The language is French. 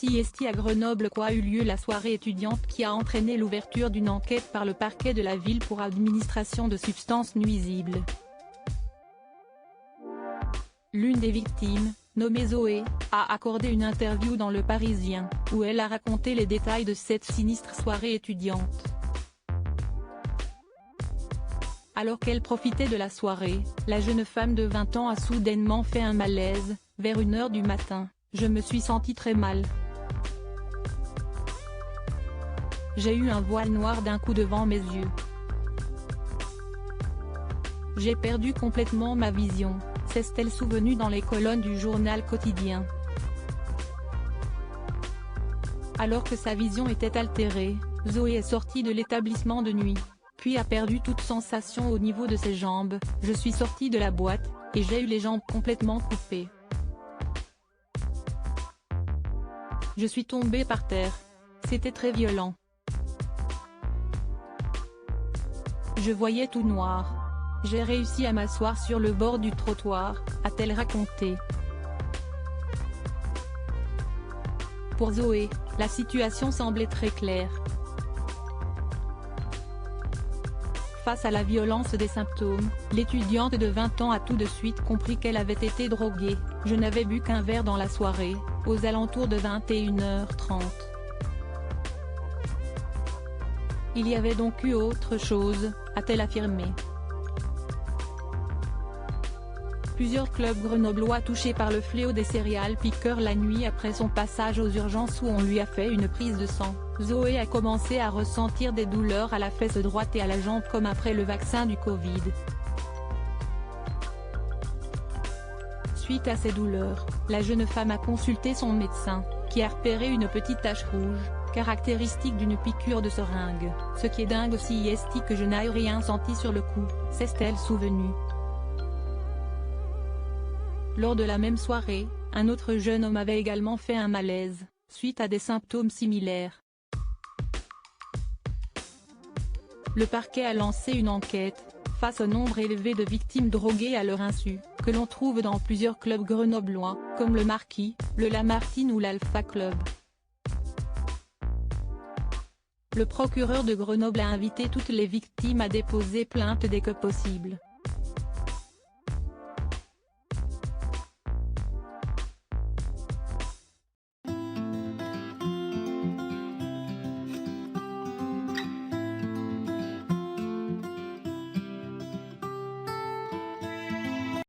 CIST à Grenoble. A eu lieu la soirée étudiante qui a entraîné l'ouverture d'une enquête par le parquet de la ville pour administration de substances nuisibles. L'une des victimes, nommée Zoé, a accordé une interview dans Le Parisien, où elle a raconté les détails de cette sinistre soirée étudiante. Alors qu'elle profitait de la soirée, la jeune femme de 20 ans a soudainement fait un malaise. Vers 1h du matin, je me suis sentie très mal. J'ai eu un voile noir d'un coup devant mes yeux. J'ai perdu complètement ma vision, s'est-elle souvenue dans les colonnes du journal quotidien. Alors que sa vision était altérée, Zoé est sortie de l'établissement de nuit, puis a perdu toute sensation au niveau de ses jambes. Je suis sortie de la boîte, et j'ai eu les jambes complètement coupées. Je suis tombée par terre. C'était très violent. Je voyais tout noir. J'ai réussi à m'asseoir sur le bord du trottoir, a-t-elle raconté. Pour Zoé, la situation semblait très claire. Face à la violence des symptômes, l'étudiante de 20 ans a tout de suite compris qu'elle avait été droguée. Je n'avais bu qu'un verre dans la soirée, aux alentours de 21h30. Il y avait donc eu autre chose, a-t-elle affirmé. Plusieurs clubs grenoblois touchés par le fléau des serial pickers la nuit après son passage aux urgences où on lui a fait une prise de sang. Zoé a commencé à ressentir des douleurs à la fesse droite et à la jambe comme après le vaccin du Covid. Suite à ces douleurs, la jeune femme a consulté son médecin, qui a repéré une petite tache rouge, caractéristique d'une piqûre de seringue. Ce qui est dingue aussi est que je n'ai rien senti sur le coup, s'est-elle souvenue. Lors de la même soirée, un autre jeune homme avait également fait un malaise, suite à des symptômes similaires. Le parquet a lancé une enquête, face au nombre élevé de victimes droguées à leur insu, que l'on trouve dans plusieurs clubs grenoblois, comme le Marquis, le Lamartine ou l'Alpha Club. Le procureur de Grenoble a invité toutes les victimes à déposer plainte dès que possible.